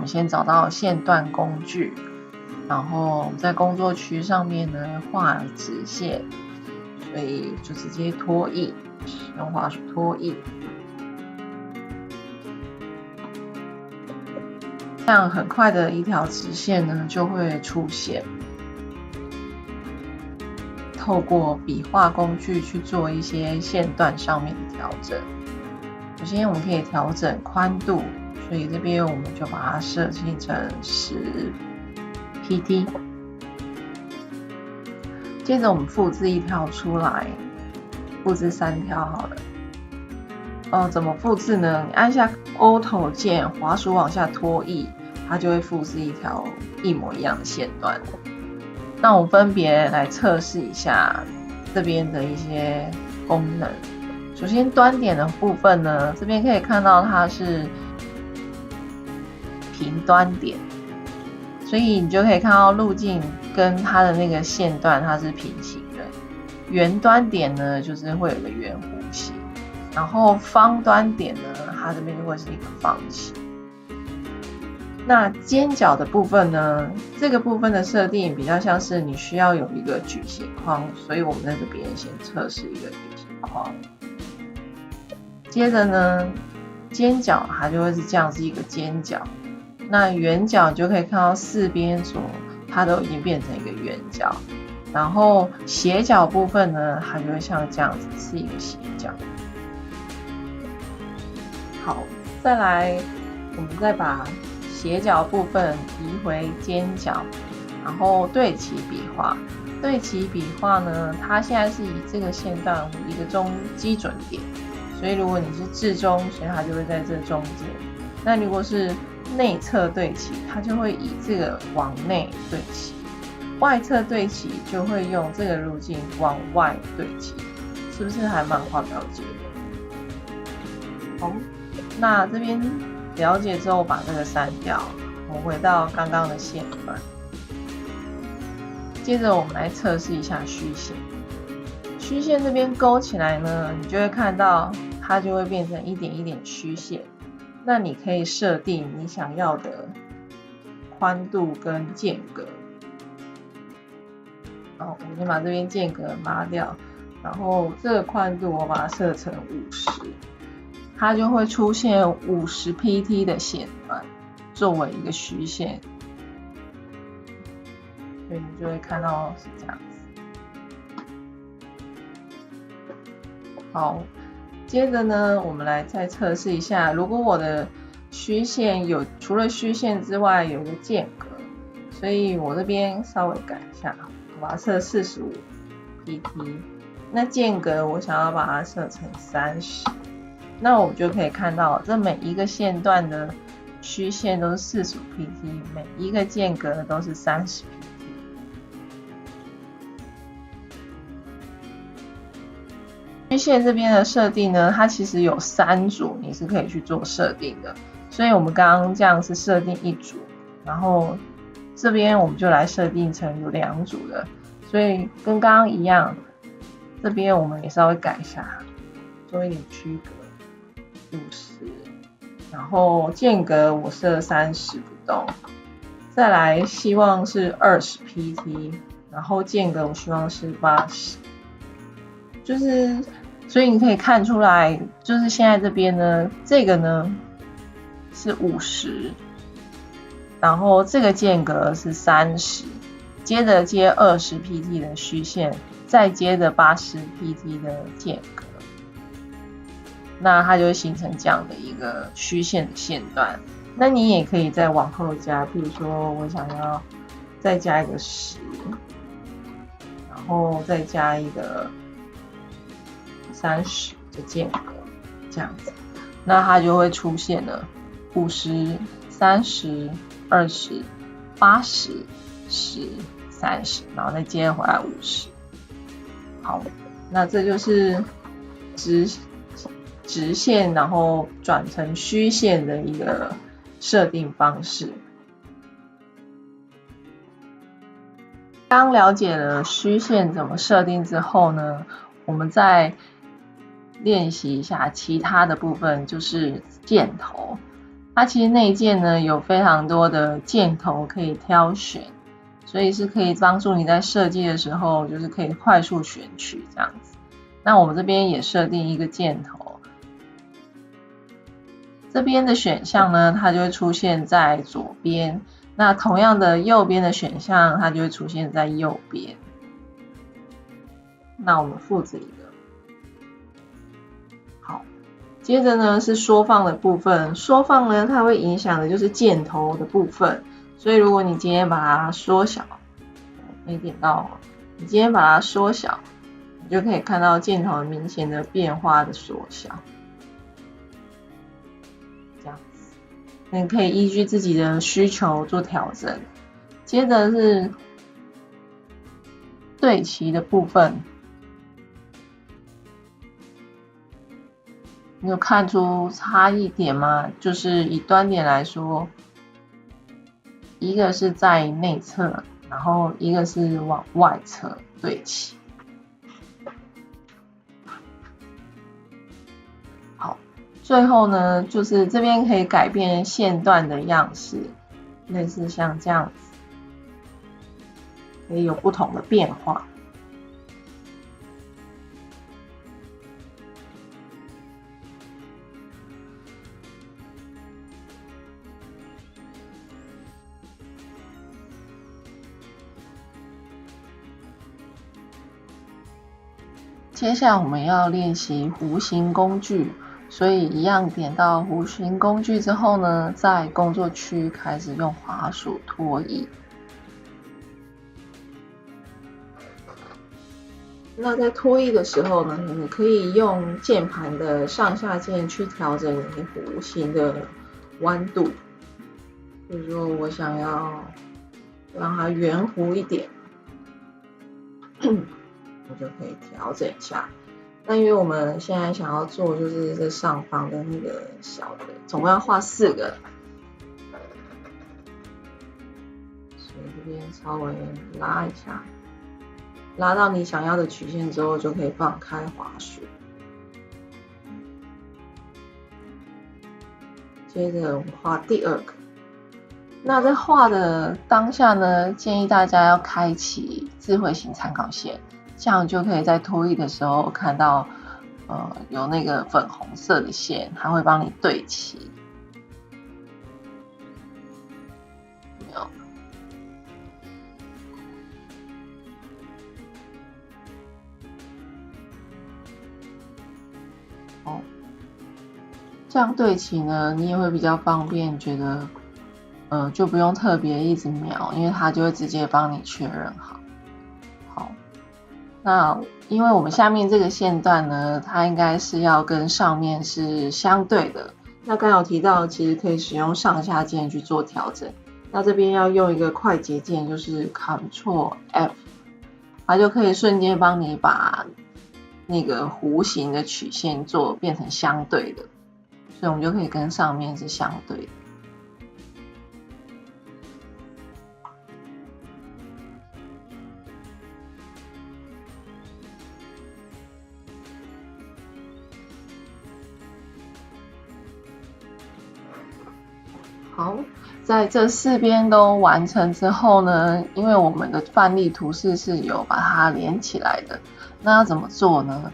们先找到线段工具，然后在工作区上面呢画直线，所以就直接拖曳，用滑鼠拖曳。这样很快的一条直线呢就会出现。透过笔画工具去做一些线段上面的调整。首先我们可以调整宽度，所以这边我们就把它设定成10 pt。接着我们复制一条出来，复制3条好了。怎么复制呢？你按下 Alt 键，滑鼠往下拖曳，它就会复制一条一模一样的线段。那我分别来测试一下这边的一些功能。首先端点的部分呢，这边可以看到它是平端点，所以你就可以看到路径跟它的那个线段它是平行的。圆端点呢，就是会有个圆弧形，然后方端点呢，它这边就会是一个方形。那尖角的部分呢，这个部分的设定比较像是你需要有一个矩形框，所以我们在这边先测试一个矩形框。接着呢，尖角它就会是这样，是一个尖角。那圆角你就可以看到四边它都已经变成一个圆角，然后斜角部分呢，它就会像这样子是一个斜角。好，再来我们再把斜角部分移回尖角，然后对齐笔画。对齐笔画呢，它现在是以这个线段为一个基准点，所以如果你是置中，所以它就会在这中间。那如果是内侧对齐，它就会以这个往内对齐；外侧对齐就会用这个路径往外对齐，是不是还蛮好了解的？好，那这边了解之后，把这个删掉，我们回到刚刚的线段。接着我们来测试一下虚线。虚线这边勾起来呢，你就会看到它就会变成一点一点虚线。那你可以设定你想要的宽度跟间隔。好，我先把这边间隔抹掉，然后这个宽度我把它设成50。它就会出现50 pt 的线段作为一个虚线，所以你就会看到是这样子。好，接着呢，我们来再测试一下，如果我的虚线除了虚线之外有一个间隔，所以我这边稍微改一下，我把它设45 pt， 那间隔我想要把它设成30。那我们就可以看到，这每一个线段的虚线都是45 pt， 每一个间隔都是30 pt。虚线这边的设定呢，它其实有3组，你是可以去做设定的。所以我们刚刚这样是设定1组，然后这边我们就来设定成有2组的，所以跟刚刚一样，这边我们也稍微改一下，做一点区隔。50，然后间隔我设30不动，再来希望是20 pt， 然后间隔我希望是80，所以你可以看出来，就是现在这边呢，这个呢是50，然后这个间隔是30，接着接20 pt 的虚线，再接着80 pt 的间隔。那它就会形成这样的一个虚线的线段。那你也可以再往后加，比如说我想要再加一个10，然后再加一个30的间隔，这样子，那它就会出现了50、30、20、80、10、30，然后再接回来50。好，那这就是直线然后转成虚线的一个设定方式。刚了解了虚线怎么设定之后呢，我们再练习一下其他的部分，就是箭头。它其实内建呢有非常多的箭头可以挑选，所以是可以帮助你在设计的时候就是可以快速选取这样子。那我们这边也设定一个箭头，这边的选项呢它就会出现在左边，那同样的右边的选项它就会出现在右边。那我们复制一个。好，接着呢是缩放的部分，缩放呢它会影响的就是箭头的部分，所以如果你今天把它缩小，没点到，你今天把它缩小，你就可以看到箭头明显的变化的缩小，这样子，你可以依据自己的需求做调整。接着是对齐的部分，你有看出差异点吗？就是以端点来说，一个是在内侧，然后一个是往外侧对齐。好，最后呢，就是这边可以改变线段的样式，类似像这样子，可以有不同的变化。接下来我们要练习弧形工具，所以一样点到弧形工具之后呢，在工作区开始用滑鼠拖移。那在拖移的时候呢，你可以用键盘的上下键去调整你弧形的弯度。比如说我想要让它圆弧一点，我就可以调整一下。那因为我们现在想要做就是这上方的那个小的，总共要画4个，所以这边稍微拉一下，拉到你想要的曲线之后，就可以放开滑鼠。接着我们画第2个。那在画的当下呢，建议大家要开启智慧型参考线，这样就可以在拖移的时候看到有那个粉红色的线，它会帮你对齐。有没有？哦，这样对齐呢，你也会比较方便，觉得就不用特别一直瞄，因为它就会直接帮你确认好。好，那因为我们下面这个线段呢，它应该是要跟上面是相对的。那刚有提到，其实可以使用上下键去做调整。那这边要用一个快捷键，就是 Ctrl F， 它就可以瞬间帮你把那个弧形的曲线变成相对的，所以我们就可以跟上面是相对的。好，在这4边都完成之后呢，因为我们的范例图示是有把它连起来的，那要怎么做呢？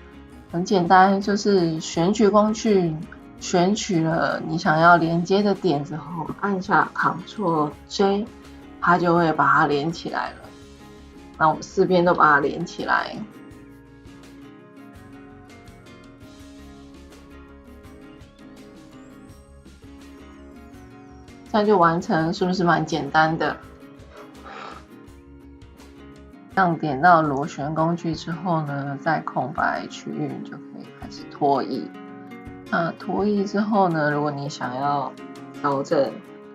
很简单，就是选取工具，选取了你想要连接的点之后，按下 Ctrl J， 它就会把它连起来了。那我们4边都把它连起来。这样就完成，是不是蛮简单的？这样点到螺旋工具之后呢，在空白区域就可以开始拖移。那拖移之后呢，如果你想要调整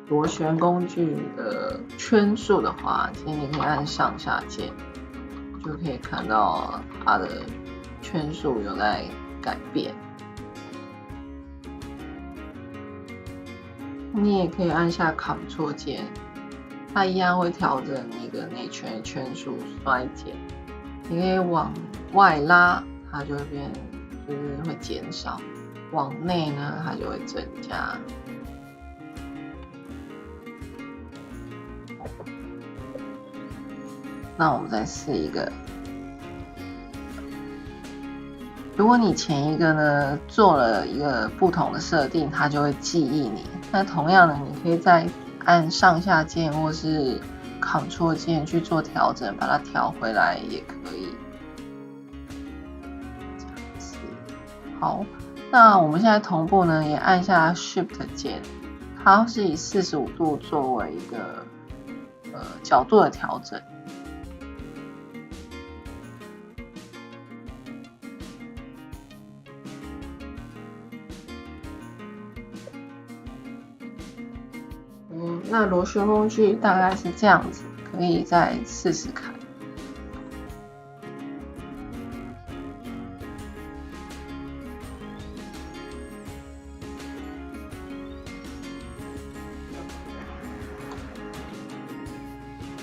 螺旋工具的圈数的话，其实你可以按上下键，就可以看到它的圈数有在改变。你也可以按下 Ctrl 键，它一样会调整一个内圈圈数衰减。你可以往外拉，它就会就是会减少；往内呢，它就会增加。那我们再试一个。如果你前一个呢做了一个不同的设定，它就会记忆你。那同样的，你可以再按上下键或是 Ctrl 键去做调整，把它调回来也可以。这样子，好。那我们现在同步呢，也按下 Shift 键，它是以45度作为一个角度的调整。那螺旋工具大概是这样子，可以再试试看。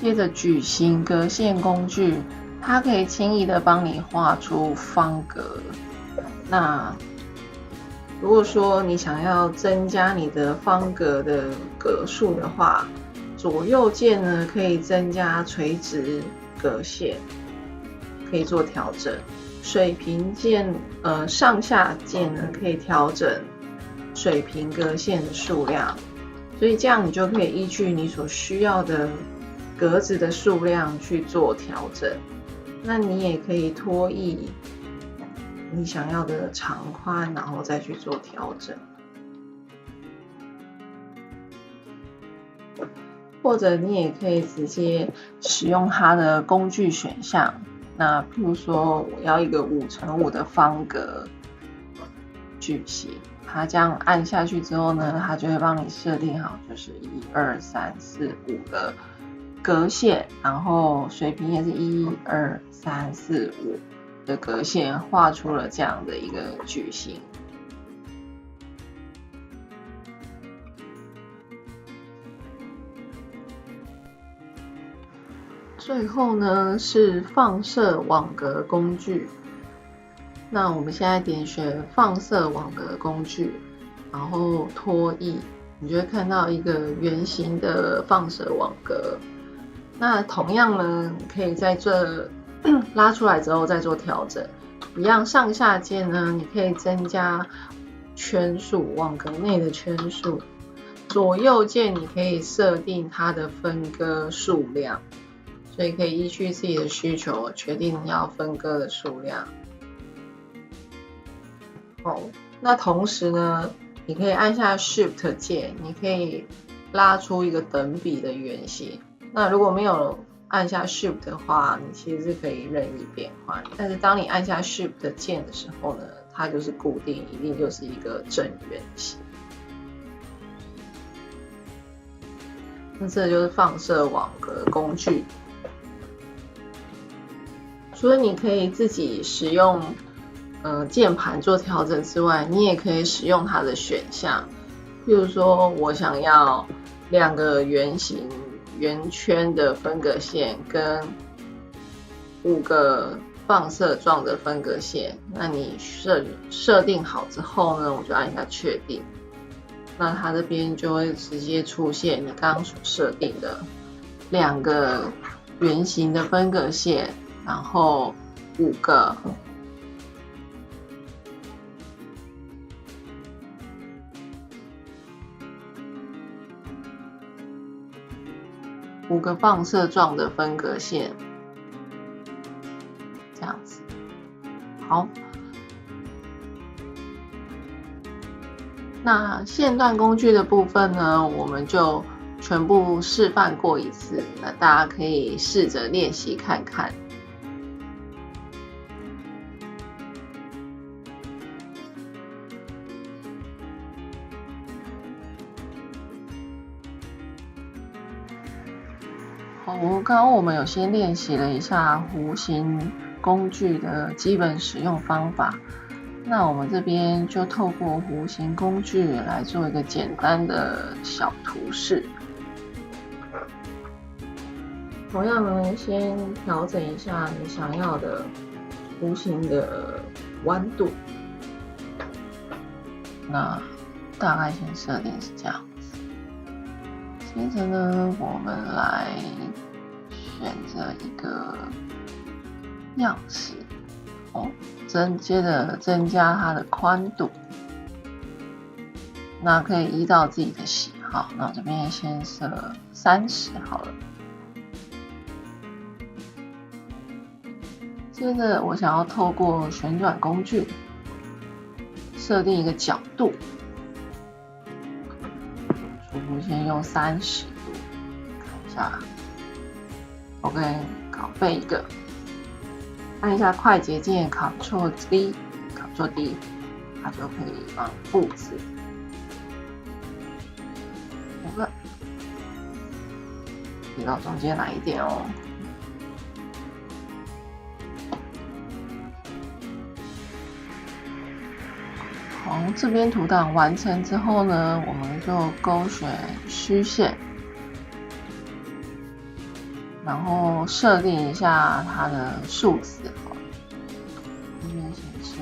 接着矩形格线工具，它可以轻易的帮你画出方格。那如果说你想要增加你的方格的格数的话，左右键呢可以增加垂直格线，可以做调整。水平键上下键呢可以调整水平格线的数量，所以这样你就可以依据你所需要的格子的数量去做调整。那你也可以拖曳你想要的长宽，然后再去做调整。或者你也可以直接使用它的工具选项。那譬如说我要一个5×5的方格矩形，它这样按下去之后呢，它就会帮你设定好，就是1、2、3、4、5的格线，然后水平也是1、2、3、4、5的格线，画出了这样的一个矩形。最后呢是放射网格工具。那我们现在点选放射网格工具，然后拖曳，你就会看到一个圆形的放射网格。那同样呢，你可以在这拉出来之后再做调整。一样上下键呢，你可以增加圈数，网格内的圈数。左右键你可以设定它的分割数量，所以可以依据自己的需求决定要分割的数量。那同时呢，你可以按下 Shift 键，你可以拉出一个等比的圆形。那如果没有按下 Shift 的话，你其实是可以任意变换。但是当你按下 Shift 键的时候呢，它就是固定，一定就是一个正圆形。那这就是放射网格工具。除了你可以自己使用键盘做调整之外，你也可以使用它的选项。譬如说我想要2个圆形圆圈的分隔线跟5个放射状的分隔线，那你设定好之后呢，我就按下确定。那它这边就会直接出现你刚刚所设定的2个圆形的分隔线，然后5个放射状的分隔线，这样子。好，那线段工具的部分呢，我们就全部示范过一次，那大家可以试着练习看看。刚刚我们有先练习了一下弧形工具的基本使用方法，那我们这边就透过弧形工具来做一个简单的小图示。同样呢，先调整一下你想要的弧形的弯度，那大概先设定是这样子。接着呢，我们来选择一个样式，接着增加它的宽度。那可以依照自己的喜好，那我这边先设30好了。接着我想要透过旋转工具设定一个角度，初步先用30度，看一下。OK， 拷贝一个，按一下快捷键 Ctrl D，Ctrl D， 它就可以帮你复制。5个，移到中间来一点哦。好，这边图档完成之后呢，我们就勾选虚线，然后设定一下它的数字。这边先设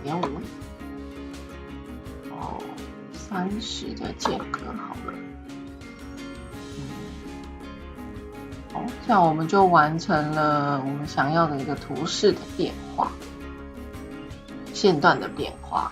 定0.5，然后30的间隔好了。好，这样我们就完成了我们想要的一个图示的变化。线段的变化。